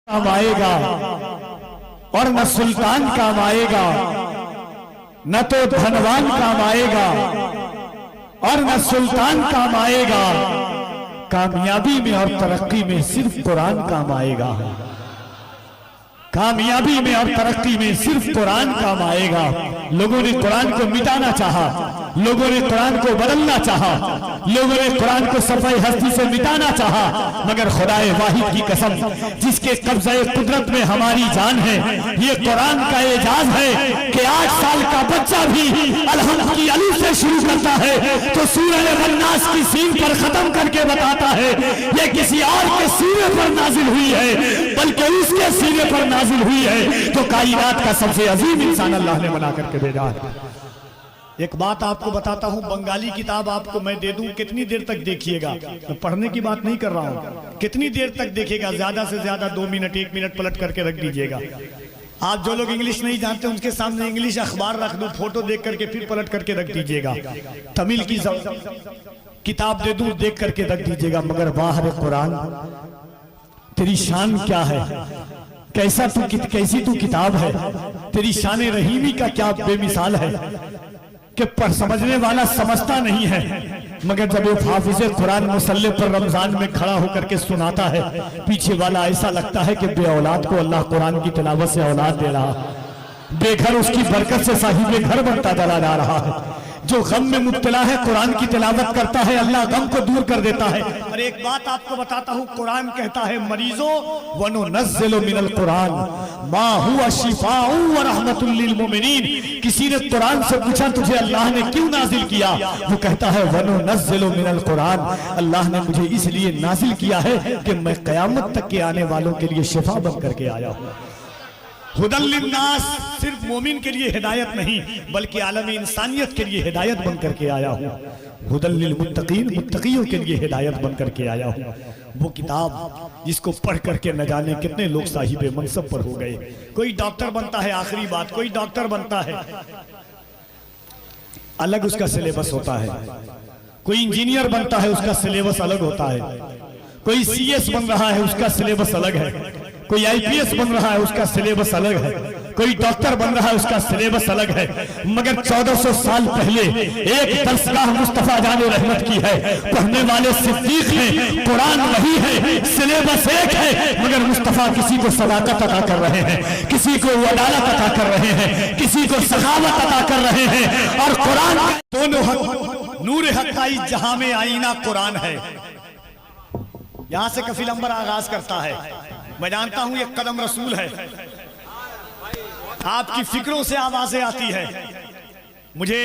काम आएगा और न सुल्तान काम आएगा, न तो धनवान काम आएगा और न सुल्तान काम आएगा। कामयाबी में और तरक्की में सिर्फ कुरान काम आएगा। कामयाबी में और तरक्की में सिर्फ कुरान काम आएगा। लोगों ने कुरान को मिटाना चाहा, लोगों ने कुरान को बदलना चाहा, लोगों ने कुरान को सफाई हस्ती से मिटाना चाहा, मगर खुदाए वाहिद की कसम जिसके कब्ज़े कुदरत में हमारी जान है, ये कुरान का एजाज है कि 8 साल का बच्चा भी अलहम्द की अलिफ से शुरू करता है तो सूरह अन्नास की सीन पर खत्म करके बताता है ये किसी और के सीने पर नाजिल हुई है, बल्कि उसके सीने पर नाजिल हुई है तो कायनात का सबसे अजीम इंसान अल्लाह ने बना करके भेजा है। एक बात आपको बताता हूं, बंगाली किताब आपको मैं दे दूं, कितनी देर तक देखिएगा, मैं पढ़ने की बात नहीं कर रहा हूं, कितनी देर तक देखेगा, ज्यादा से ज्यादा 2 मिनट 1 मिनट पलट करके रख दीजिएगा। आप जो लोग इंग्लिश नहीं जानते उनके सामने इंग्लिश अखबार रख दो, फोटो देख करके फिर पलट करके रख दीजिएगा। तमिल की किताब दे दूं, देख करके रख दीजिएगा, मगर बाहर कुरान तेरी शान क्या है, कैसा तू कैसी तू किताब है, तेरी शान रहीमी का क्या बेमिसाल है कि पर समझने वाला समझता नहीं है, मगर जब एक हाफिज़े कुरान मुसल्ले पर रमजान में खड़ा होकर के सुनाता है, पीछे वाला ऐसा लगता है कि बे औलाद को अल्लाह कुरान की तिलावत से औलाद दे रहा, बेघर उसकी बरकत से साहिब घर बनता चला जा रहा है। जो गम में मुब्तला है कुरान की तिलावत करता है, अल्लाह गम को दूर कर देता है। और एक बात आपको बताता हूँ, कुरान कहता है मरीजों वनुनज़्ज़िलु मिनल कुरान मा हुवा शिफाउ व रहमतुल लिल मोमिनीन। किसी ने कुरान से पूछा तुझे अल्लाह ने क्यों नाजिल किया, वो कहता है वनुनज़्ज़िलु मिनल कुरान, अल्लाह ने मुझे इसलिए नाजिल किया है कि मैं क़यामत तक के आने वालों के लिए शिफा बन करके आया हूँ। हुदल लिन्नास, सिर्फ मोमिन के लिए हिदायत नहीं बल्कि आलमी इंसानियत के लिए हिदायत बन करके आया हूँ। हुदल लिल मुत्तकीन, मुत्तकियों के लिए हिदायत बन करके आया हूँ। वो किताब जिसको पढ़ करके न जाने कितने लोग साहिबे मनसब पर हो गए। कोई डॉक्टर बनता है, आखिरी बात, कोई डॉक्टर बनता है अलग उसका सिलेबस होता है, कोई इंजीनियर बनता है उसका सिलेबस अलग होता है, कोई CS बन रहा है उसका सिलेबस अलग है, कोई IPS बन रहा है उसका सिलेबस अलग है, कोई डॉक्टर बन रहा है उसका सिलेबस अलग है। मगर 1400 साल पहले एक दरसगाह मुस्तफा जाने रहमत की है, पढ़ने वाले सिद्दीक हैं, कुरान वही है, सिलेबस एक है, मगर मुस्तफा किसी को सदाकत अता कर रहे हैं, किसी को अदालत अता कर रहे हैं, किसी को सखावत अता कर रहे हैं। और कुरान दोनों हक, नूर हक्काई जहां में आईना कुरान है। यहां से कफील अंबर आगाज करता है। मैं जानता हूं ये कदम रसूल है, आपकी फिक्रों से आवाजें आती है। मुझे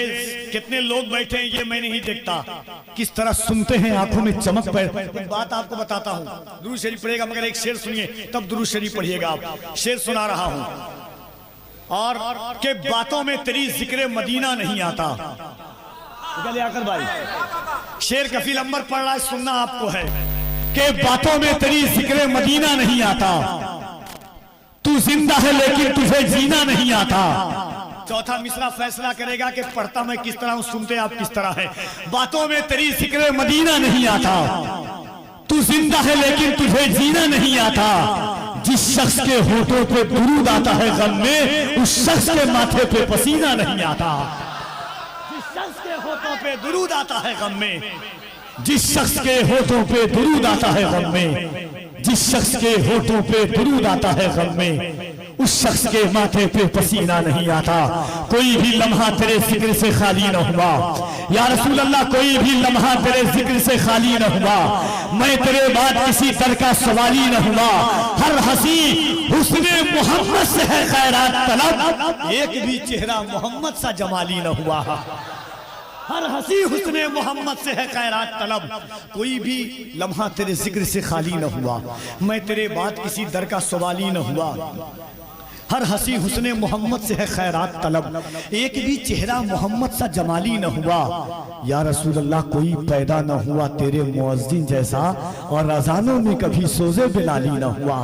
कितने लोग बैठे हैं ये मैं नहीं देखता, किस तरह सुनते हैं, आंखों में चमक पैदा। बात आपको बताता हूं, दुरूद शरीफ पढ़ेगा, मगर एक शेर सुनिए तब दुरूद शरीफ पढ़िएगा। आप शेर सुना रहा हूं और के बातों में तेरी जिक्र मदीना नहीं आता। आकर भाई शेर कफील अंबर पढ़ रहा है, सुनना आपको है के बातों में तेरी जिक्र मदीना नहीं आता, तू जिंदा है लेकिन तुझे जीना नहीं आता। चौथा मिसरा फैसला करेगा कि पढ़ता मैं किस तरह हूं, सुनते आप किस तरह है। बातों में तेरी जिक्र मदीना नहीं आता, तू जिंदा है लेकिन तुझे जीना नहीं आता। जिस शख्स के होठों पे दुरूद आता है गम में, उस शख्स के माथे पे पसीना नहीं आता। जिस शख्स के होठों पे दुरूद आता है गम में, जिस शख्स के होठों पे दुरूद आता है गम में, जिस शख्स के होठों पे दुरूद आता है गम में, उस शख्स के माथे पे पसीना नहीं आता। कोई भी लम्हा तेरे जिक्र से खाली न हुआ या रसूल अल्लाह, कोई भी लम्हा तेरे जिक्र से खाली न हुआ। मैं तेरे बाद किसी दर का सवाली न हुआ। हर हंसी हुस्ने मोहम्मद से है खैरात तलब, एक भी चेहरा मोहम्मद सा जमाली न हुआ। हर हंसी हुस्ने मोहम्मद से है खैरात तलब, कोई भी लम्हा तेरे जिक्र से खाली न हुआ। मैं तेरे बाद किसी दर का सवाली न हुआ। हर हंसी हुस्ने मोहम्मद से है खैरात तलब, एक भी चेहरा मोहम्मद सा जमाली न हुआ। या रसूल अल्लाह, कोई पैदा न हुआ तेरे मुअज्जिन जैसा, और अज़ानों में कभी सोज़े बिलाली न हुआ।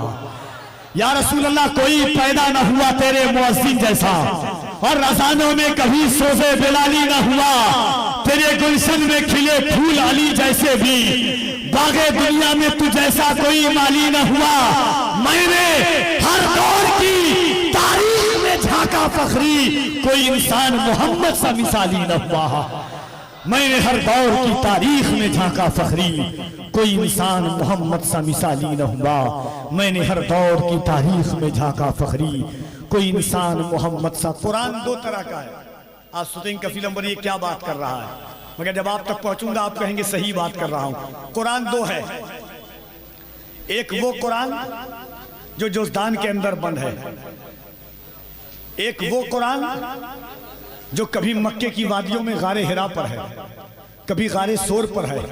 या रसूल अल्लाह, कोई पैदा न हुआ तेरे मुअज्जिन जैसा, और अज़ानों में कभी सोज़े बिलाली न हुआ। तेरे गुलशन में खिले फूल अली जैसे भी, बागे दुनिया में तू जैसा कोई माली न हुआ। मैंने फखरी, कोई इंसान मोहम्मद सा मिसाली न हुआ। मैंने हर दौर की तारीख में झांका फखरी, कोई इंसान मोहम्मद सा मिसाली न हुआ। मैंने हर दौर की तारीख में झांका फखरी, कोई इंसान मोहम्मद सा। कुरान दो तरह का है। आज सुतें कफील अंबर ये क्या बात कर रहा है, मगर जब आप तक पहुंचूंगा आप कहेंगे सही बात कर रहा हूं। कुरान दो है, एक वो कुरान जो जोजदान के अंदर बंद है, एक वो कुरान जो कभी मक्के की वादियों में गारे हिरा पर है, कभी गारे सोर पर है,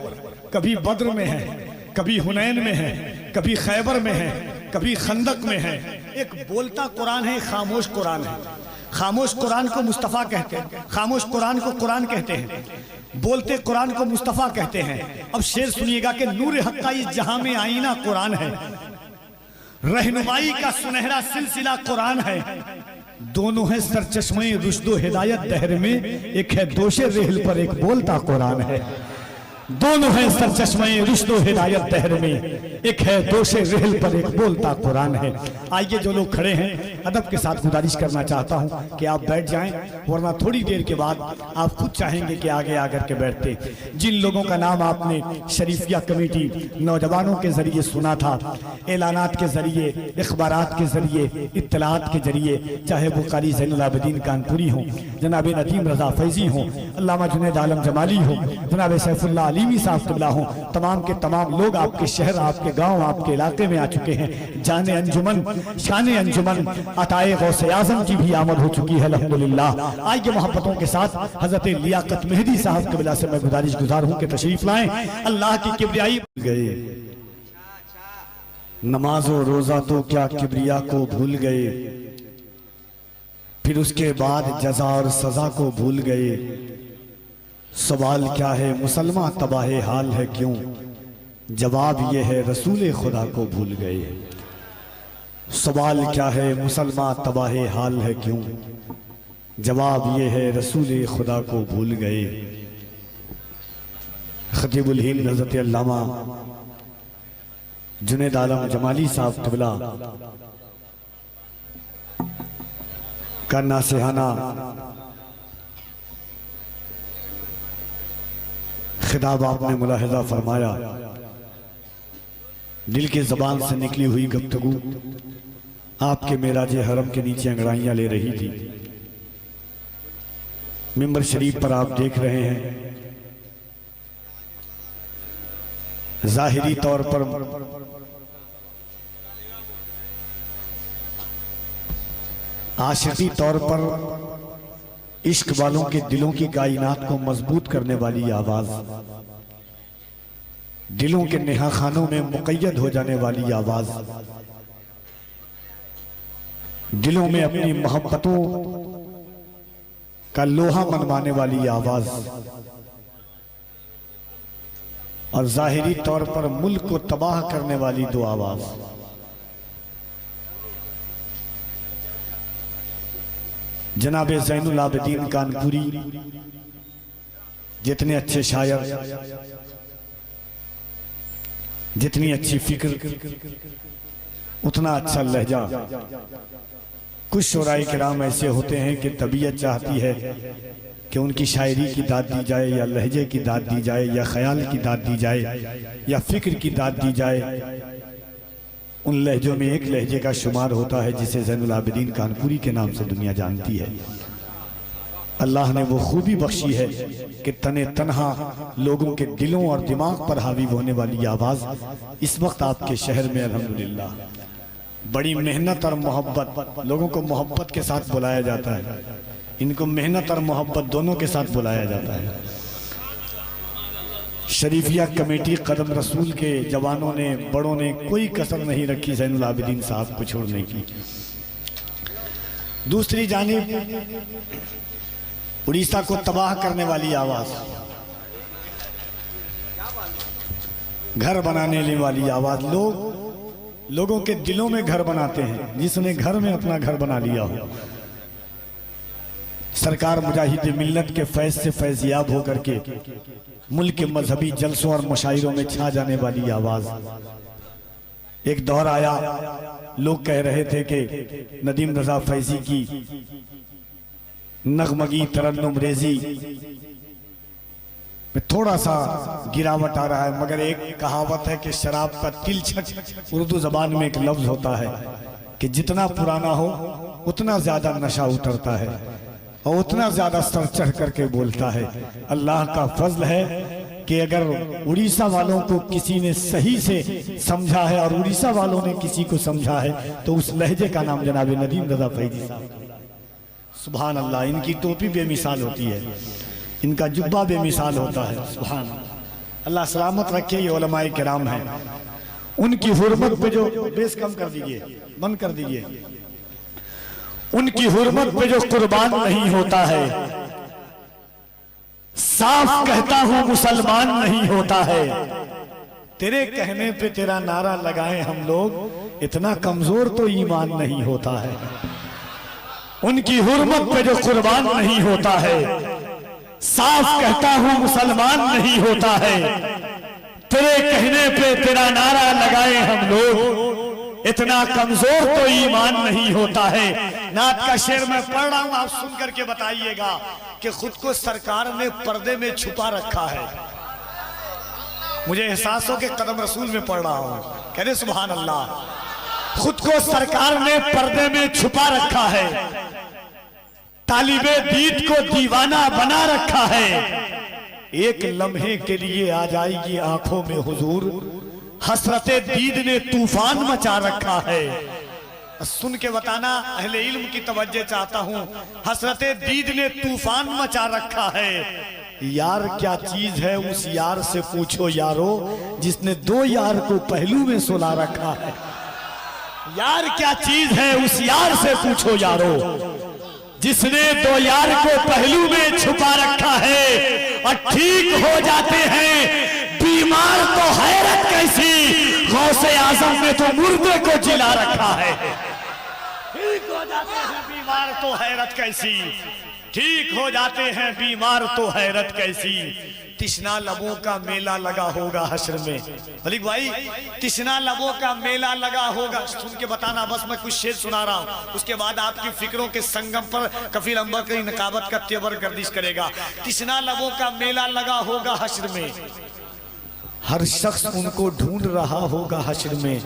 कभी बद्र में है, कभी हुनैन में है, कभी खैबर में है, कभी खंदक में है। एक बोलता कुरान है, खामोश कुरान है। खामोश कुरान को मुस्तफ़ा कहते हैं, खामोश कुरान को कुरान कहते हैं, बोलते कुरान को मुस्तफ़ा कहते हैं। अब शेर सुनिएगा कि नूर हक़ का इस जहां में आईना कुरान है, रहनुमाई का सुनहरा सिलसिला कुरान है। दोनों है सरचश्मे रुश्दो हिदायत दहर में, एक है दोषे रेहल पर एक बोलता कुरान है। दोनों है सरचश्मे रुश्दो हिदायत दहर में, एक है दोषे रेहल पर एक बोलता कुरान है। आइए जो लोग खड़े हैं अदब के साथ गुजारिश करना चाहता हूं कि आप बैठ जाएं, वरना थोड़ी देर के बाद आप खुद चाहेंगे कि आगे आकर के बैठते। जिन लोगों का नाम आपने शरीफिया कमेटी नौजवानों के जरिए सुना था, ऐलानात के जरिए, इखबारात के जरिए, इत्तलात के जरिए, चाहे वो कारी ज़ैनुल आबिदीन कानपुरी हो, जनाब नदीम रजा फैजी हो, अल्लामा जुनैद आलम जमाली हो, जनाब सैफुल्लाह अलीमी साहब क़िबला हो, तमाम के तमाम लोग आपके शहर, आपके गाँव, आपके इलाके में आ चुके हैं। जाने अंजुमन, शाने अंजुमन अताए गौसे आज़म की भी आमद हो चुकी है अल्हम्दुलिल्लाह। आइए मोहब्बतों के साथ हजरत लियाकत मेहदी साहब क़िबला से मैं गुजारिश गुजार हूँ कि तशरीफ लाएं। अल्लाह की किब्रियाई गए, नमाज और रोजा तो क्या किब्रिया को भूल गए, फिर उसके बाद जजा और सजा को भूल गए। सवाल क्या है मुसलमान तबाह हाल है क्यों, जवाब ये है रसूल खुदा को भूल गए। सवाल क्या है मुसलमान तबाह हाल है क्यों, जवाब ये है रसूल खुदा को भूल गए। खतीबुल हिंद हज़रत अल्लामा जुनैद आलम जमाली साहब क़िबला का नासिहाना खिताब आपने मुलाहिज़ा फरमाया। दिल के ज़बान से निकली हुई गुफ्तगू आपके मेराजे हरम के नीचे अंगड़ाइयाँ ले रही थी। मिंबर शरीफ पर आप देख रहे हैं ज़ाहिरी तौर पर आशिकी तौर पर इश्क वालों के दिलों की कायनात को मजबूत करने वाली आवाज, दिलों के नेहा खानों में मुक़य्यद हो जाने वाली आवाज, दिलों में अपनी मोहब्बतों का लोहा मनवाने वाली आवाज, और ज़ाहिरी तौर पर मुल्क को तबाह करने वाली दो आवाज। जनाब ज़ैनुल आबिदीन कानपुरी जितने अच्छे शायर, जितनी अच्छी फिक्र, उतना अच्छा लहजा। कुछ शोराए किराम ऐसे होते हैं कि तबीयत चाहती है कि उनकी शायरी की दाद दी जाए, या लहजे की दाद दी जाए, या ख्याल की दाद दी जाए, या फिक्र की दाद दी जाए। उन लहजों में एक लहजे का शुमार होता है जिसे ज़ैनुल आबिदीन कानपुरी के नाम से दुनिया जानती है। अल्लाह ने वो खूबी बख्शी है कि तने तन्हा लोगों के दिलों और दिमाग पर हावी होने वाली आवाज़ इस वक्त आपके शहर में अल्हम्दुलिल्लाह बड़ी मेहनत और मोहब्बत, लोगों को मोहब्बत के साथ बुलाया जाता है, इनको मेहनत और मोहब्बत दोनों के साथ बुलाया जाता है। शरीफिया कमेटी कदम रसूल के जवानों ने, बड़ों ने कोई कसर नहीं रखी ज़ैनुल आबिदीन साहब को छोड़ने की। दूसरी जानिब उड़ीसा को तबाह करने वाली आवाज, घर बनाने वाली आवाज। लोगों के दिलों में घर बनाते हैं, जिसने घर में अपना घर बना लिया हो। सरकार मुजाहिद मिल्लत के फैज से फैजियाब होकर के मुल्क के मजहबी जलसों और मुशायरों में छा जाने वाली आवाज। एक दौर आया, लोग कह रहे थे कि नदीम रजा फैजी की नगमगी तरन्नुम रेजी में थोड़ा सा गिरावट आ रहा है, मगर एक कहावत है कि शराब का तिलछट उर्दू जबान में एक लफ्ज होता है कि जितना पुराना हो उतना ज्यादा नशा उतरता है और उतना ज्यादा सर चढ़ करके बोलता है। अल्लाह का फजल है कि अगर उड़ीसा वालों को किसी ने सही से समझा है और उड़ीसा वालों ने किसी को समझा है तो उस लहजे का नाम जनाब नदीम रजा फैजी साहब। सुभान अल्लाह, इनकी टोपी बेमिसाल होती है, इनका जुब्बा बेमिसाल होता है। सुभान अल्लाह सलामत रखे, ये उलमाए किराम हैं। उनकी हुर्मत पे जो बेस कम कर दीजिए, बंद कर दीजिए, उनकी हुर्मत पे जो कुर्बान नहीं होता है, साफ कहता हूं मुसलमान नहीं होता है। तेरे कहने पे तेरा नारा लगाए हम लोग, इतना कमजोर तो ईमान नहीं होता है। उनकी हुर्मत पे जो कुर्बान नहीं होता है, साफ कहता हूं मुसलमान नहीं होता है। तेरे कहने पे तेरा नारा लगाए हम लोग, इतना कमजोर तो ईमान नहीं होता है। नात का शेर मैं पढ़ रहा हूं, आप सुन करके बताइएगा कि खुद को सरकार ने पर्दे में छुपा रखा है। मुझे एहसास हो कि कदम रसूल में पढ़ रहा हूं, कह रहे सुभान अल्लाह। खुद को सरकार ने पर्दे में छुपा रखा है, तालिबे दीद को दीवाना बना रखा है। एक लम्हे के लिए आ जाएगी आंखों में हुजूर, हसरते दीद ने तूफान मचा रखा है। सुन के बताना, अहले इल्म की तवज्जो चाहता हूं। हसरते दीद ने तूफान मचा रखा है। यार क्या चीज है उस यार से पूछो यारो, जिसने दो यार को पहलू में सुला रखा है। यार क्या चीज है उस यार से पूछो यारो, जिसने दो यार को पहलू में छुपा रखा है। और ठीक हो जाते हैं बीमार तो हैरत कैसी, गौसे आजम ने तो मुर्दे को जिला रखा है। ठीक हो जाते हैं बीमार तो हैरत कैसी, ठीक हो जाते हैं बीमार तो हैरत कैसी। तिश्ना लबों का मेला लगा होगा हश्र में। मलिक भाई, तिश्ना लबों का मेला लगा होगा। सुन के बताना, बस मैं कुछ शेर सुना रहा हूं, उसके बाद आपकी फिक्रों के संगम पर कफील अंबर की नकाबत का तेवर गर्दिश करेगा। तिश्ना लबों का मेला लगा होगा हश्र में, हर शख्स उनको ढूंढ रहा होगा हश्र में।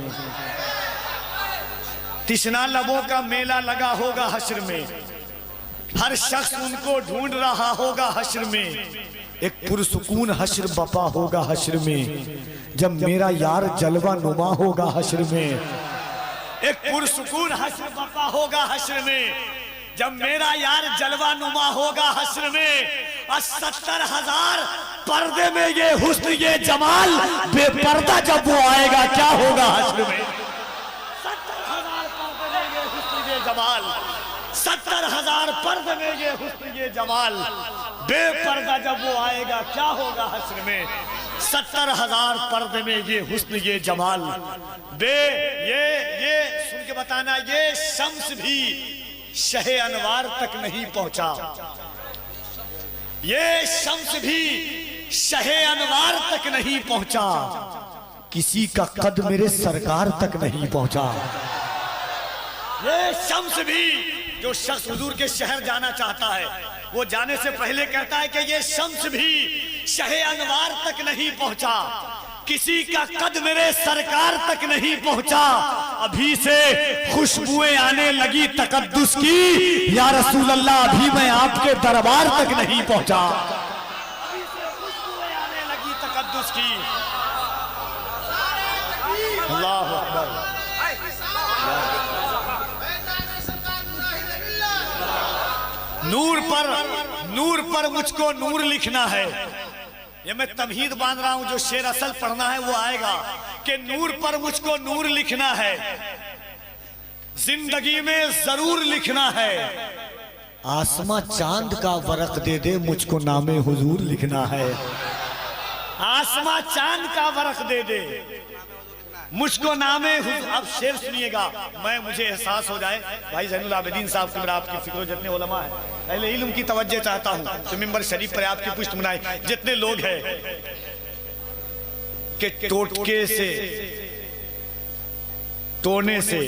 तिश्ना लबों का मेला लगा होगा हश्र में, हर शख्स उनको ढूंढ रहा होगा हश्र में। एक पुरसुकून हश्र बपा होगा हश्र में, जब मेरा यार जलवा नुमा होगा हश्र में। एक पुरसुकून हश्र बपा होगा हश्र में, जब मेरा यार जलवा नुमा होगा हश्र में। और 70,000 पर्दे में ये हुस्न ये जमाल, बेपर्दा जब वो आएगा क्या होगा हश्र में। 70,000 पर्दे में ये हुस्न ये जमाल, 70,000 पर्दे में ये हुस्न ये जमाल, बेपर्दा जब वो आएगा क्या होगा हश्र में। 70,000 पर्दे में ये हुस्न ये जमाल, ये सुन के बताना, ये शम्स भी शहे अनवार तक नहीं पहुंचा। ये शम्स भी शहे अनवार तक नहीं पहुंचा, किसी का कद मेरे सरकार तक नहीं पहुंचा। ये शम्स भी, जो शख्स हुजूर के शहर जाना चाहता है, वो जाने से पहले कहता है कि ये शम्स भी शहे अनवार तक नहीं पहुंचा, किसी का कद मेरे सरकार तक नहीं पहुंचा। अभी से खुशबुएं आने लगी तकद्दुस की, या रसूल अल्लाह अभी मैं आपके दरबार तक नहीं पहुंचा। अभी से खुशबुएं आने लगी तकद्दुस की। अल्लाह अकबर। नूर पर मुझको नूर लिखना है। ये मैं तमहीद बांध रहा हूं, जो शेर असल पढ़ना है वो आएगा कि नूर पर मुझको नूर लिखना है, जिंदगी में जरूर लिखना है। आसमां चांद का वरक दे दे, मुझको नामे हुजूर लिखना है। आसमां चांद का वरक दे दे, मुझको नामे हुजूर। अब शेर सुनिएगा, मुझे एहसास हो जाए भाई ज़ैनुल आबिदीन साहब की, मेरा आपकी फिक्र जितने उलमा है, अहले इल्म की तवज्जो चाहता हूं तो मिंबर शरीफ पर आपकी पुष्ट मनाए। जितने लोग हैं कि टोटके से, टोने से,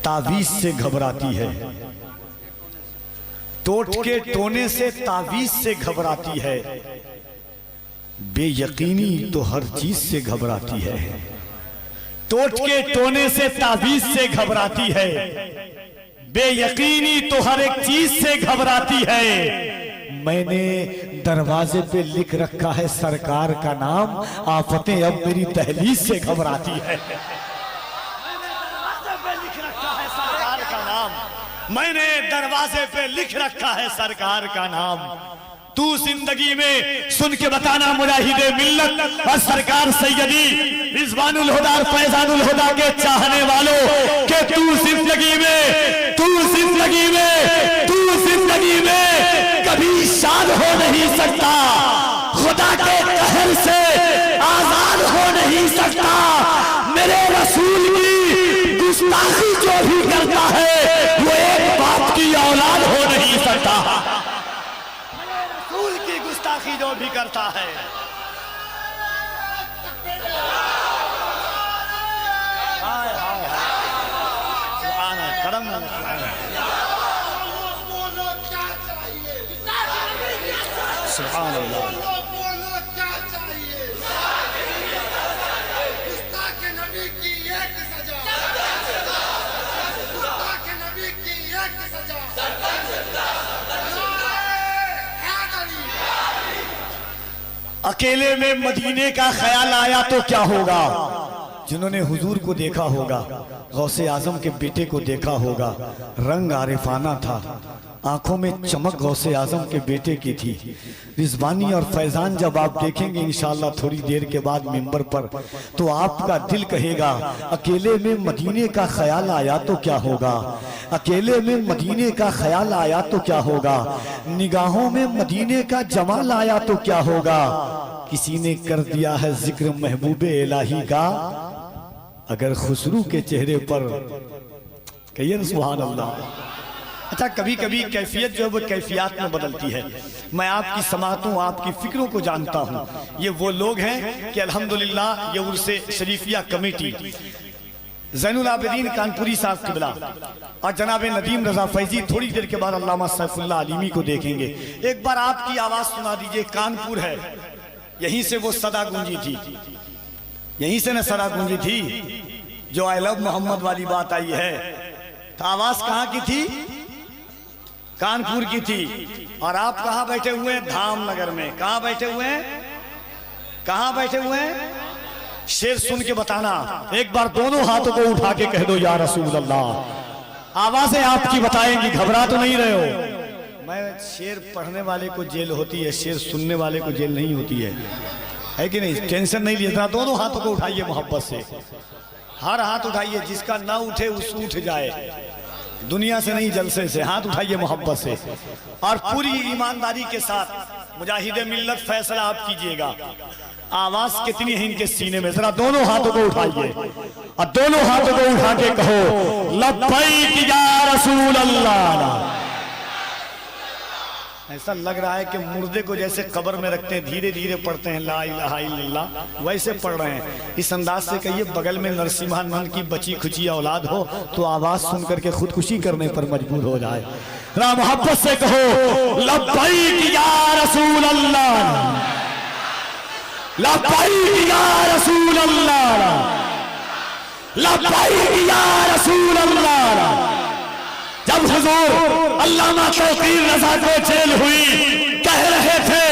तावीज से घबराती है, टोट के टोने से तावीज से घबराती है, बेयकीनी तो हर चीज से घबराती है। टोट के टोने से तावीज से घबराती है, बेयकीनी तो हर एक चीज से घबराती है। मैंने दरवाजे पे लिख रखा है सरकार का नाम, आफतें अब मेरी दहलीज से घबराती है। मैंने दरवाजे पे लिख रखा है सरकार का नाम। तू जिंदगी में सुन के बताना मुजाहिदे मिल्लत और सरकार सैयदी रिजवानुल हुदा और फैजानुल हुदा के चाहने वालों के तू जिंदगी में कभी शाद हो नहीं सकता, खुदा के कहर से आजाद हो नहीं सकता। मेरे रसूल की गुस्ताखी जो भी करता है वो एक बाप की औलाद हो नहीं सकता। मेरे रसूल की गुस्ताखी जो भी करता है, हाय हाय सुभान अल्लाह, करम सुभान अल्लाह। अकेले में मदीने का ख्याल आया तो क्या होगा। जिन्होंने हुजूर को देखा होगा, गौसे आजम के बेटे को देखा होगा, रंग आरिफाना था, आंखों में चमक गौसे आजम के बेटे की थी। रिजवानी और फैजान जब आप देखेंगे इंशाअल्लाह थोड़ी देर के बाद मिंबर पर, तो आपका दिल कहेगा अकेले में मदीने का ख्याल आया तो क्या होगा, अकेले में मदीने का ख्याल आया तो क्या होगा, निगाहों में मदीने का जमाल आया तो क्या होगा। किसी ने कर दिया है जिक्र महबूबे इलाही का, अगर खुसरू के चेहरे पर कहिए सुभान अल्लाह। अच्छा, कभी कभी कैफियत जो है वो कैफियत में बदलती है। मैं आपकी समातों, आपकी फिक्रों को जानता हूँ। ये वो लोग हैं कि अल्हम्दुलिल्लाह ये उर्से शरीफिया कमेटी ज़ैनुल आबिदीन कानपुरी साहब किबला और जनाब नदीम रजा फैजी थोड़ी देर के बाद अल्लामा सैफुल्लाह अलीमी को देखेंगे। एक बार आपकी आवाज सुना दीजिए। कानपुर है, यहीं से वो सदा गूंजी थी, यहीं से न सदा गूंजी थी जो आई लव मोहम्मद वाली बात आई है। तो आवाज कहाँ की थी? कानपुर की थी। और आप कहाँ बैठे हुए हैं? धामनगर में। कहाँ बैठे हुए हैं? कहाँ बैठे हुए हैं? शेर सुन के बताना। एक बार दोनों हाथों को उठा के कह दो या रसूल अल्लाह। आवाजें आपकी बताएंगी, घबरा तो नहीं रहे हो। मैं शेर पढ़ने वाले को जेल होती है, शेर सुनने वाले को जेल नहीं होती है कि नहीं? टेंशन नहीं लिया। दोनों हाथों को उठाइए मोहब्बत से, हर हाथ उठाइए, जिसका ना उठे उस उठ जाए, दुनिया से नहीं जलसे से। हाथ उठाइए मोहब्बत से और पूरी ईमानदारी के साथ मुजाहिदे मिल्लत फैसला आप कीजिएगा। आवाज कितनी है इनके सीने में? जरा दोनों हाथों को उठाइए और दोनों हाथों को उठा के कहो लब्बैक या रसूल अल्लाह। ऐसा लग रहा है कि मुर्दे को जैसे कब्र में रखते हैं, धीरे धीरे पढ़ते हैं ला इलाहा इल्लल्लाह, वैसे पढ़ रहे हैं। इस अंदाज से कहिए बगल में नरसिम्हानंद की बची खुची औलाद हो तो आवाज सुन करके खुदकुशी करने पर मजबूर हो जाए। जरा मोहब्बत से कहो लब्बैक या रसूल अल्लाह, लब्बैक या रसूल अल्लाह, लब्बैक या रसूल अल्लाह। जब हुजूर अल्लामा तौकीर रज़ा को जेल हुई, कह रहे थे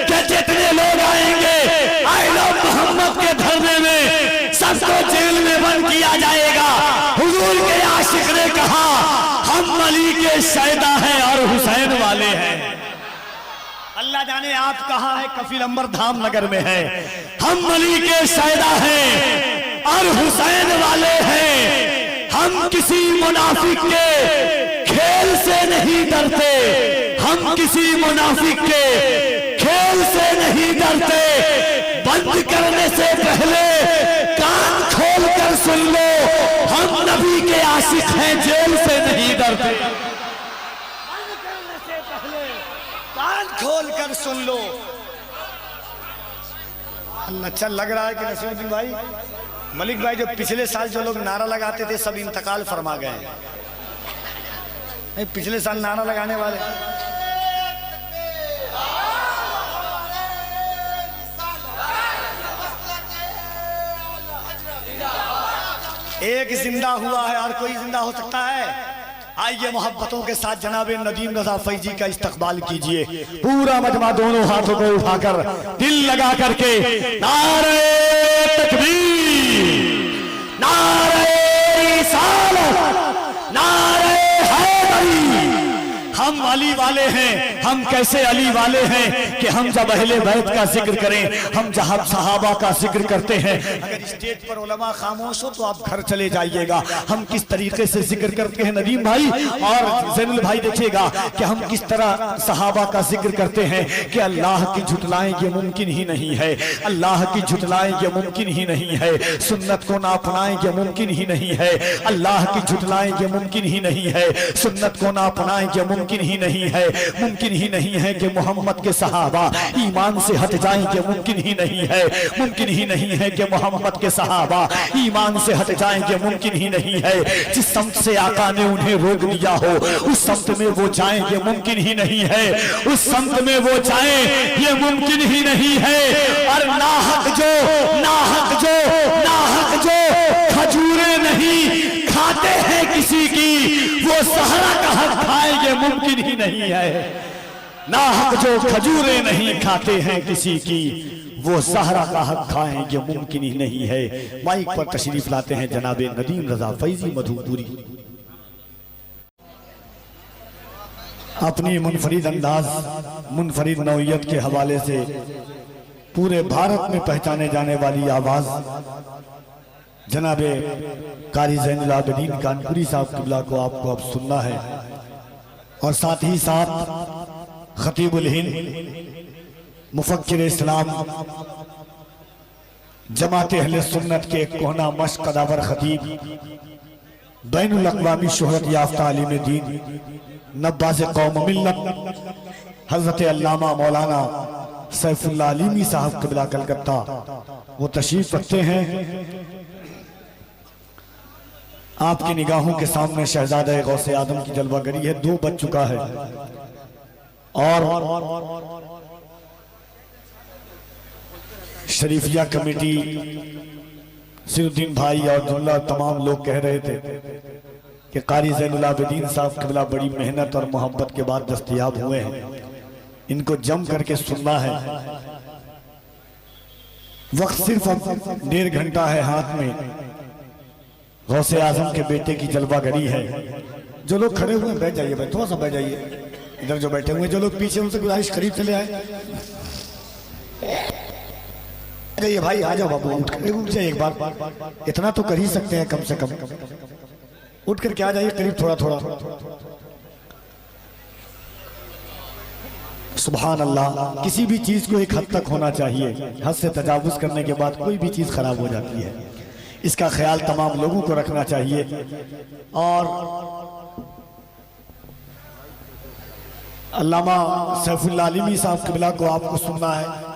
कि जितने लोग आएंगे आई लव मोहम्मद के धरने में सबको जेल में बंद किया जाएगा। हुजूर के आशिक ने कहा हम अली के शैदा हैं और हुसैन वाले हैं। अल्लाह जाने आप कहाँ है? कफील अंबर धामनगर में है। हम अली के शैदा हैं और हुसैन वाले हैं। हम किसी मुनाफिक के खेल से नहीं डरते, हम किसी मुनाफिक के खेल से नहीं डरते। बंद करने से पहले कान खोल कर सुन लो, हम नबी के आशिक हैं, जेल से नहीं डरते। बंद करने से पहले कान खोल कर सुन लो। अच्छा लग रहा है कि नसीरुद्दीन भाई, मलिक भाई, जो पिछले साल जो लोग नारा लगाते थे सब इंतकाल फरमा गए। पिछले साल नारा लगाने वाले एक जिंदा हुआ है और कोई जिंदा हो सकता है? आइए मोहब्बतों के साथ जनाब नदीम रजा फैजी का इस्तकबाल कीजिए। पूरा मजमा दोनों हाथों को उठाकर दिल लगा करके नारे तकबीर, नारे रिसालत, नारे हैदरी। हम अली वाले हैं। हम कैसे अली वाले हैं कि हम जब अहले बैत का जिक्र करें, हम जहां सहाबा का जिक्र करते हैं, अगर स्टेज पर उलमा खामोश हो तो आप घर चले जाइएगा। हम किस तरीके से जिक्र करते हैं नदीम भाई और जैनुल भाई, देखिएगा कि हम किस तरह सहाबा का जिक्र करते हैं कि अल्लाह की झुटलाएं ये मुमकिन ही नहीं है, अल्लाह की झुटलाएं ये मुमकिन ही नहीं है, सुन्नत को ना अपनाएं ये मुमकिन ही नहीं है, अल्लाह की झुटलाएं ये मुमकिन ही नहीं है, सुन्नत को ना अपनाएं ये मुमकिन ही नहीं है, मुमकिन ही नहीं है कि मोहम्मद के सहाबा ईमान से हट जाएंगे, मुमकिन ही नहीं है, मुमकिन ही नहीं है कि मोहम्मद के सहाबा ईमान से हट जाएंगे, मुमकिन ही नहीं है। जिस समत से आका ने उन्हें रोक दिया हो उस समत में वो जाएंगे, मुमकिन ही नहीं है, उस समत में वो जाएं ये मुमकिन ही नहीं है। और नाहक जो नाहक जो नाहक जो खजूरें नहीं खाते हैं किसी की, वो सहरा का हक खाएंगे, मुमकिन ही नहीं है। नाहक जो खजूरें नहीं खाते हैं किसी की, वो सहरा का हक खाएंगे, मुमकिन ही नहीं है। माइक पर तशरीफ लाते हैं जनाब नदीम रजा फैजी मधुपुरी। अपनी मुनफरिद अंदाज, मुनफरिद नौइयत के हवाले से पूरे भारत में पहचाने जाने वाली आवाज जनाबे कारी ज़ैनुल आबिदीन कानपुरी साहब किबला को आपको अब सुनना है। और साथ ही साथ खतीबुल हिंद, मुफक्किर इस्लाम, जमाते अहले सुन्नत के कोहना मश्क कदावर खतीब, बैनुल अक़वामी शोहरत याफ्ता आलिम दीन, नब्बाज़ कौम मिल्लत, हज़रत अल्लामा मौलाना सैफुल्लाह अलीमी साहब किबला कलकत्ता, वो तशरीफ रखते हैं। आपकी निगाहों के सामने शहजादा गौसे आदम की जलवागरी है, 2 बज चुका है। और शरीफिया कमेटी सिरुद्दीन भाई और जुमला तमाम लोग कह रहे थे कि कारी ज़ैनुल आबिदीन साहब किबला बड़ी मेहनत और मोहब्बत के बाद दस्तयाब हुए हैं, इनको जम करके सुनना है। वक्त सिर्फ अब 1.5 घंटा है हाथ में। गौसे आजम के बेटे की जलवागरी है। जो लोग खड़े हुए बैठ जाइए भाई, थोड़ा सा बैठ जाइए। इधर जो बैठे हुए, जो लोग पीछे उनसे गुजारिश करीब चले आए जाइए भाई, आ जाओ बाबू, उठ जाइए एक बार, इतना तो कर ही सकते हैं कम से कम, उठ करके आ जाइए करीब थोड़ा थोड़ा। सुभान अल्लाह। किसी भी चीज को एक हद तक होना चाहिए, हद से तजावुज करने के बाद कोई भी चीज खराब हो जाती है, इसका ख्याल तमाम लोगों को रखना चाहिए। और अल्लामा सैफुल्लाह अलीमी साहब किबला को आपको सुनना है।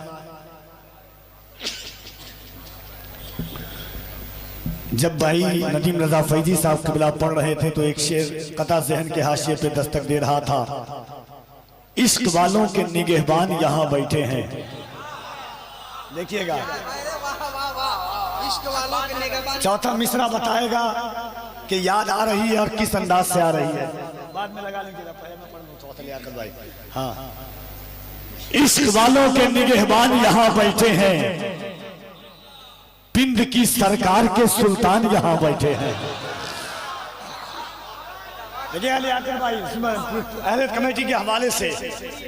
जब भाई नदीम रजा फैजी साहब किबला पढ़ रहे थे तो एक शेर कता ज़हन के हाशिए पे दस्तक दे रहा था, इश्क वालों के निगहबान यहाँ बैठे हैं। देखिएगा, चौथा मिसरा बताएगा कि याद आ रही है और किस अंदाज से आ रही है, बाद में लगा लेंगे भाई। हाँ, इश्क वालों के निगहबान यहाँ बैठे हैं, पिंड की सरकार के सुल्तान यहाँ बैठे हैं। अहले कमेटी के हवाले से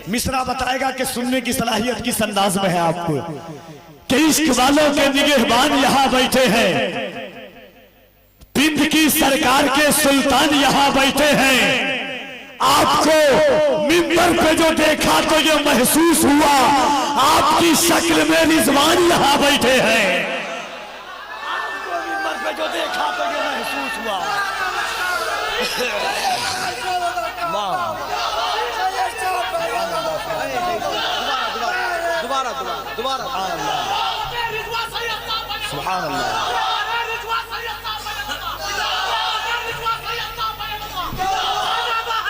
मिसरा बताएगा कि सुनने की सलाहियत किस अंदाज में है आपको, कि इश्क वालों के निगहबान यहाँ बैठे हैं, पिंड की सरकार के सुल्तान यहाँ बैठे हैं। आपको मिंबर पे जो देखा तो ये महसूस हुआ आपकी शक्ल में रिजवान यहाँ बैठे हैं। आपको मिंबर पे जो देखा तो ये महसूस हुआ। दोबारा सुभान अल्लाह।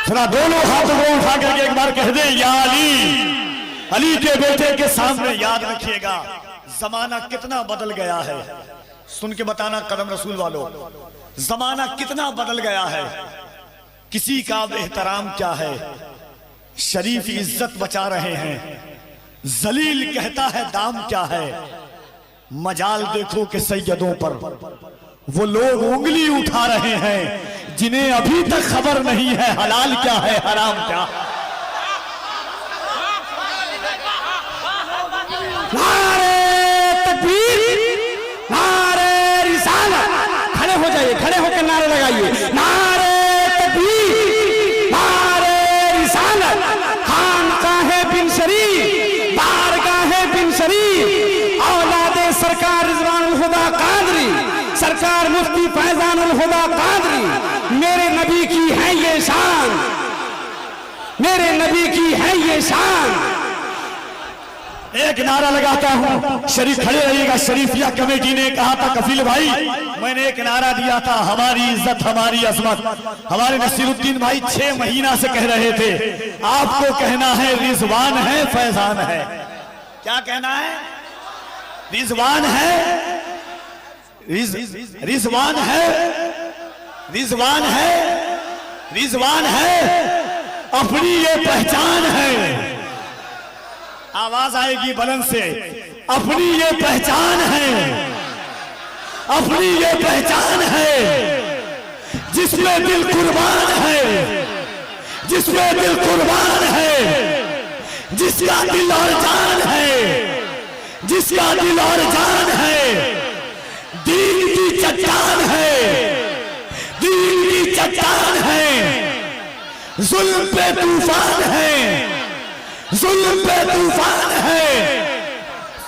जरा दोनों हाथों को उठा करके एक बार कह दे, या अली। अली के बेटे के सामने याद रखिएगा जमाना कितना बदल गया है। सुन के बताना कदम रसूल वालों, जमाना कितना बदल गया है। किसी का एहतराम क्या है, शरीफ इज्जत बचा रहे हैं, जलील कहता है दाम क्या है। मजाल देखो कि सैयदों पर वो लोग उंगली उठा रहे हैं जिन्हें अभी तक खबर नहीं है हलाल क्या है हराम क्या। नारे तकबीर, नारे रिसालत, खड़े हो जाइए, खड़े होकर नारे लगाइए। नारे तकबीर, नारे रिसालत, खानकाहे बिन शरीफ, बारगाहे बिन शरीफ, औलादे सरकार रिजवानुल हुदा कादरी, सरकार मुफ्ती फैजानुल हुदा कादरी, मेरे नबी की है ये शान, मेरे नबी की है ये शान। एक नारा लगाता हूं, शरीफ खड़े रहिएगा। शरीफिया कमेटी ने कहा था कफील भाई, मैंने एक नारा दिया था, हमारी इज्जत हमारी अजमत। हमारे नसीरुद्दीन भाई 6 महीना से कह रहे थे, आपको कहना है रिजवान है फैजान है। क्या कहना है? रिजवान है, रिजवान है, रिजवान है, रिजवान है, अपनी ये पहचान है। आवाज आएगी बुलंद से, अपनी ये पहचान है, अपनी ये पहचान है, जिसमें दिल कुर्बान है, जिसमें दिल कुर्बान है, जिसका दिल और जान है, जिसका दिल और जान है, दीन की चट्टान है, दीन की चट्टान है, जुल्म पे तूफान है, जुल्म पे तूफान है,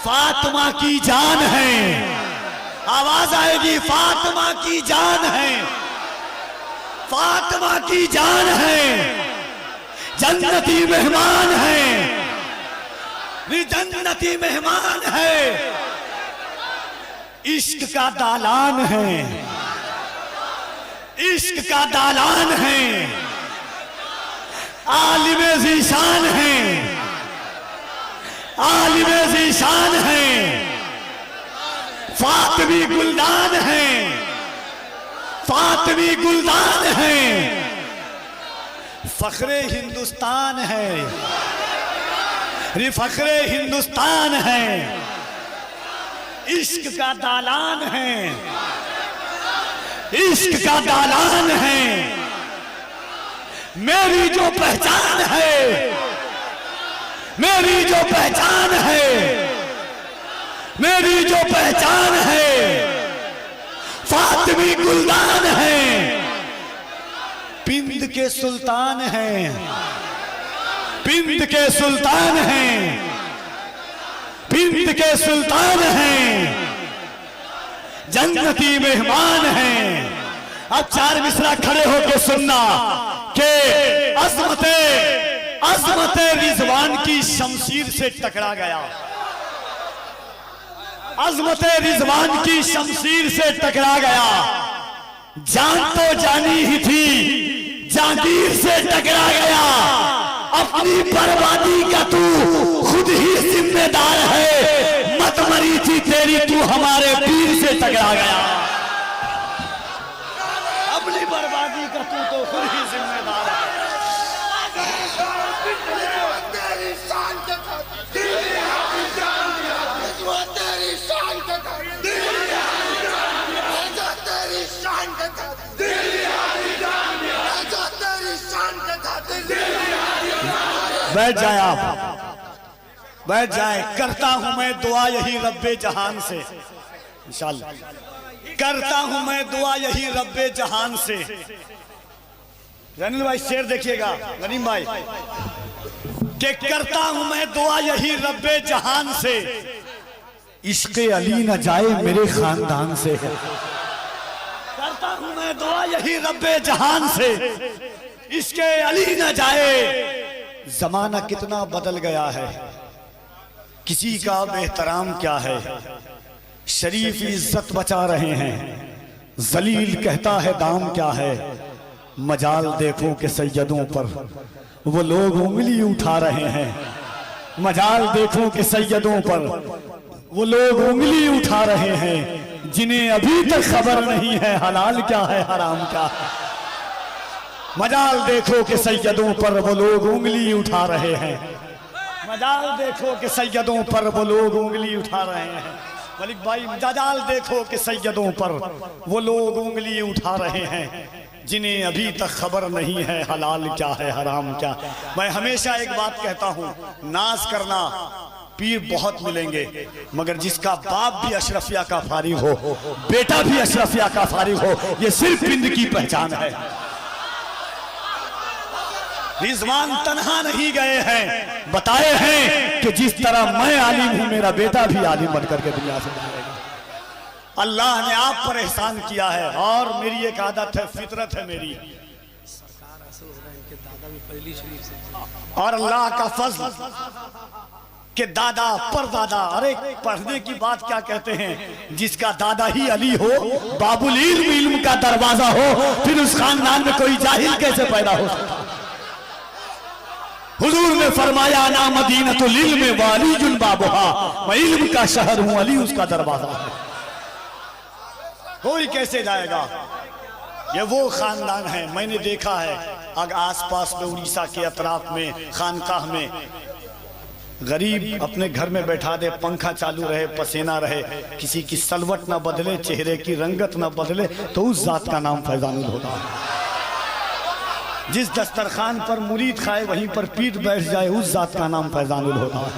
फातिमा की जान है। आवाज आएगी, फातिमा की जान है, फातिमा की जान है, जन्नती मेहमान है, जन्नती मेहमान है, इश्क का दालान है, इश्क का दालान है, आलिमे ज़ीशान है, आलिमे ज़ीशान है, फातिमी गुलदान है, फातिमी गुलदान है, फख्रे हिंदुस्तान है, फख्रे हिंदुस्तान है, इश्क का दालान है, इश्क का दालान है, मेरी जो पहचान है, मेरी जो पहचान है, मेरी जो पहचान है, फातिमी गुलदान है, पिंद के सुल्तान है, पिंद के सुल्तान है, पिंद के सुल्तान है, जन्नती मेहमान है। अब 4 मिसरा खड़े होकर सुनना कि अज़मते अज़मते रिजवान की शमशीर से टकरा गया, अज़मते रिजवान की शमशीर से टकरा गया, जान तो जानी ही थी, जागीर से टकरा गया, अपनी बर्बादी का तू खुद ही जिम्मेदार है, मत मरी थी तेरी तू हमारे पीर से टकरा गया, अपनी बर्बादी का तू तो खुद ही जिम्मेदार है। बैठ जाए आप, बैठ जाए। करता हूं मैं दुआ यही रब्बे जहान से, इंशाअल्लाह करता हूं मैं दुआ यही रब्बे जहान से। जनील भाई शेर देखिएगा, गनीम भाई, कि करता हूं मैं दुआ यही रब्बे जहान से, इश्क़े अली न जाए मेरे खानदान से। करता हूं मैं दुआ यही रब्बे जहान से, इश्क़े अली न जाए। जमाना कितना बदल गया है, किसी का एहतराम क्या है, शरीफ इज्जत बचा रहे हैं, जलील कहता है दाम क्या है। मजाल देखो कि सैयदों पर वो लोग उंगली उठा रहे हैं, मजाल देखो कि सैयदों पर वो लोग उंगली उठा रहे हैं। जिन्हें अभी तक खबर नहीं है हलाल क्या है हराम क्या है। मजाल देखो कि सैयदों पर वो लोग उंगली उठा रहे हैं, मजाल देखो कि सैयदों पर वो लोग उंगली उठा रहे हैं। मलिक भाई मजाल देखो कि सैयदों पर वो लोग उंगली उठा रहे हैं, जिन्हें अभी तक खबर नहीं है हलाल क्या है हराम क्या। मैं हमेशा एक बात कहता हूँ, नाज करना पीर बहुत मिलेंगे, मगर जिसका बाप भी अशरफिया का फारिग हो, बेटा भी अशरफिया का फारिग हो, ये सिर्फ पिंड की पहचान है। रिजवान तन्हा नहीं गए हैं, बताए हैं कि जिस तरह मैं आलिम हूं मेरा बेटा भी आलिम बनकर के दुनिया से जाएगा। अल्लाह ने आप पर एहसान किया है, और मेरी एक आदत है, फितरत है मेरी, और अल्लाह का फज़ल कि दादा परदादा, अरे पढ़ने की बात क्या कहते हैं, जिसका दादा ही अली हो, बाबुल इल्म, इल्म का दरवाजा हो, फिर उस खानदान में कोई जाहिल कैसे पैदा हो सकता। हुजूर ने फरमाया ना मदीनतुल इल्म वालिजुन बाबुहा, मैं इल्म का शहर हूं, अली उसका दरवाजा है। कोई कैसे जाएगा, ये वो खानदान है। मैंने देखा है अगर आसपास में उड़ीसा के अतराफ में खानकाह में गरीब अपने घर में बैठा दे, पंखा चालू रहे, पसीना रहे, किसी की सलवट ना बदले, चेहरे की रंगत ना बदले, तो उस जात का नाम फैजानुल होता है। जिस दस्तरखान पर मुरीद खाए वहीं पर पीठ बैठ जाए, उस जात का नाम फैजानुल होता है।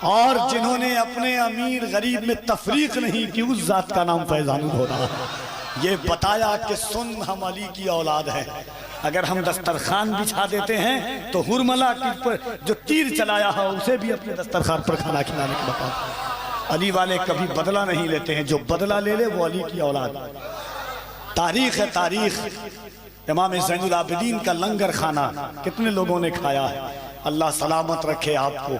और जिन्होंने अपने अमीर गरीब में तफरीक नहीं की, उस जात का नाम फैजानुल होता है। ये बताया कि सुन हम अली की औलाद है। अगर हम दस्तरखान बिछा देते हैं तो हुरमला के ऊपर जो तीर चलाया है उसे भी अपने दस्तरखान पर खाना खिलाने को बताओ। अली वाले कभी बदला नहीं लेते हैं, जो बदला ले ले वो अली की औलाद। तारीख है तारीख, इमाम ज़ैनुल आबिदीन का लंगर खाना कितने लोगों ने खाया है। अल्लाह सलामत रखे आपको।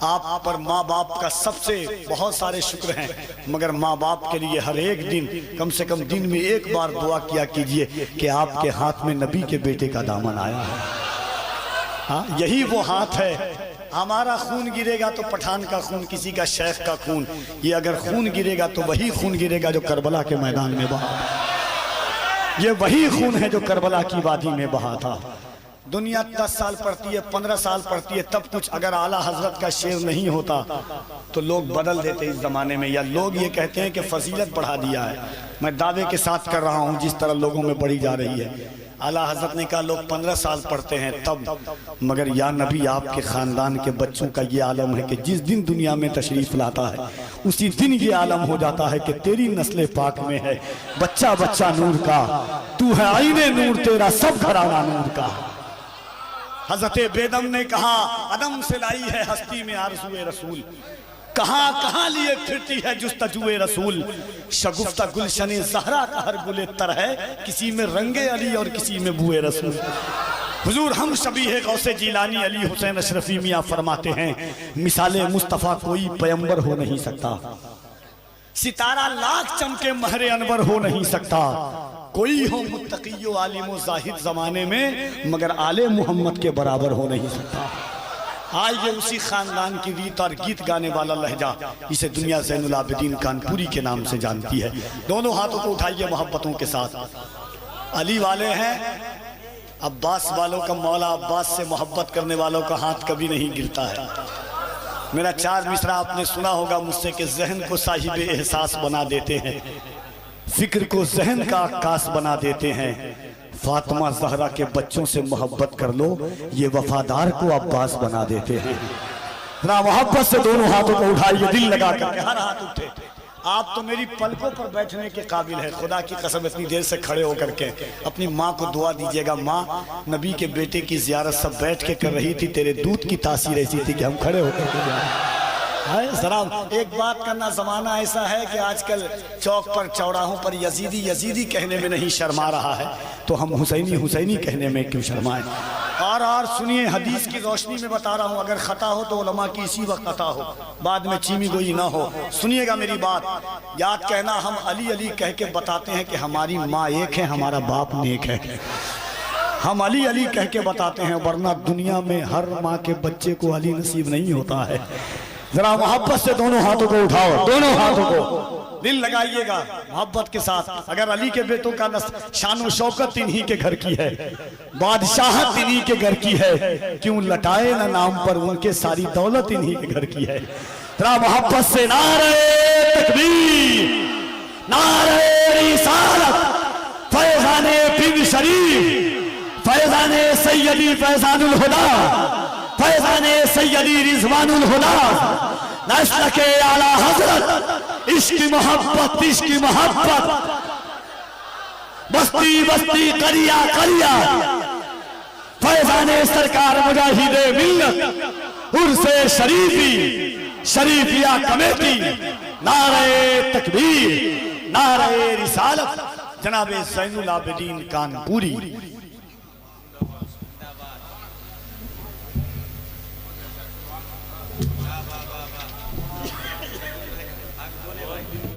आप पर माँ बाप का सबसे बहुत सारे शुक्र हैं, मगर माँ बाप के लिए हर एक दिन कम से कम दिन में एक बार दुआ किया कीजिए कि आपके हाथ में नबी के बेटे का दामन आया है। हाँ, यही वो हाथ है। हमारा खून गिरेगा तो पठान का खून, किसी का शेख का खून, ये अगर खून गिरेगा तो वही खून गिरेगा जो करबला के मैदान में बहा। ये वही खून है जो करबला की वादी में बहा था। दुनिया 10 साल पढ़ती है, 15 साल पढ़ती है, तब कुछ अगर आला हजरत का शेर नहीं होता तो लोग बदल देते इस जमाने में, या लोग ये कहते हैं कि फजीलत बढ़ा दिया है। मैं दावे के साथ कर रहा हूँ जिस तरह लोगों में बढ़ी जा रही है। आला हजरत ने कहा लोग 15 साल पढ़ते हैं तब, मगर या नबी आपके खानदान के बच्चों का ये आलम है कि जिस दिन दुनिया में तशरीफ लाता है उसी दिन ये आलम हो जाता है कि तेरी नस्ल पाक में है बच्चा बच्चा नूर का, तू है आईने नूर, तेरा सब घराना नूर का। हजरत बेदम ने कहा अदम से लाई है हस्ती में आरज़ुए रसूल, कहाँ कहाँ लिए फिरती है जुस्तजुए रसूल। शगुफ्ता गुलशने ज़हरा का हर गुले तर है, किसी में रंगे अली और किसी में बुए रसूल। हुजूर हम शबीह गौसे जीलानी अली हुसैन अशरफी मियाँ फरमाते हैं, मिसाले मुस्तफ़ा कोई पैगंबर हो नहीं सकता, सितारा लाख चमके महरे अनवर हो नहीं सकता, कोई हो मुत्तकी आलिम ज़ाहिद ज़माने में मगर आले मोहम्मद के बराबर हो नहीं सकता। आज ये उसी खानदान की रीत और गीत गाने वाला लहजा, इसे दुनिया ज़ैनुल आबिदीन कानपुरी के नाम से जानती है। दोनों हाथों को उठाइए मोहब्बतों के साथ। अली वाले हैं, अब्बास वालों का, मौला अब्बास से मोहब्बत करने वालों का हाथ कभी नहीं गिरता है। मेरा 4 मिसरा आपने सुना होगा मुझसे कि जहन को साहिब एहसास बना देते हैं, फिक्र को जहन का आकाश बना देते हैं। फातिमा ज़हरा के बच्चों से मोहब्बत कर लो, ये वफादार को अब्बास बना देते हैं। ना मोहब्बत से दोनों हाथों को उठाइए, दिल लगा कर हर हाथ उठे। आप तो मेरी पलकों पर बैठने के काबिल है, खुदा की कसम। इतनी देर से खड़े होकर के अपनी माँ को दुआ दीजिएगा, माँ नबी के बेटे की ज़ियारत सब बैठ के कर रही थी, तेरे दूध की तासीर ऐसी थी कि हम खड़े होकर के जरा एक बात करना। जमाना ऐसा है कि आजकल चौक पर चौराहों पर यजीदी यजीदी कहने में नहीं शर्मा रहा है, तो हम हुसैनी हुसैनी कहने में क्यों शर्माएं। और सुनिए, हदीस की रोशनी में बता रहा हूँ, अगर खता हो तो उलमा की इसी वक्त खता हो, बाद में चीमी गोई ना हो। सुनिएगा मेरी बात, याद कहना, हम अली अली कह के बताते हैं कि हमारी माँ एक है, हमारा बाप नेक है। हम अली अली कह के बताते हैं, वरना दुनिया में हर माँ के बच्चे को अली नसीब नहीं होता है। जरा मोहब्बत से दोनों हाथों को उठाओ, दोनों हाथों को दिल लगाइएगा मोहब्बत के साथ। अगर अली के बेटों का शान शौकत इन्हीं के घर की है, बादशाहत इन्हीं के घर की है, क्यों लटाए ना नाम पर उनके, सारी दौलत इन्हीं के घर की है। जरा मोहब्बत से नारे तकबीर, नारे रिसालत, फैजाने पिंड शरीफ, फैजाने सैयदी फैजानुल हुदा, फैजाने सैयदी रिजवानुल हुदा, नस्ल के आला हजरत, इश्क मोहब्बत, इश्क मोहब्बत, बस्ती बस्ती करिया करिया, फैजाने सरकार मुजाहिदे मिल्लत, उर्से शरीफी, शरीफिया कमेटी, नारे तकबीर, नारे रिसालत, जनाबे ज़ैनुल आबिदीन कानपुरी।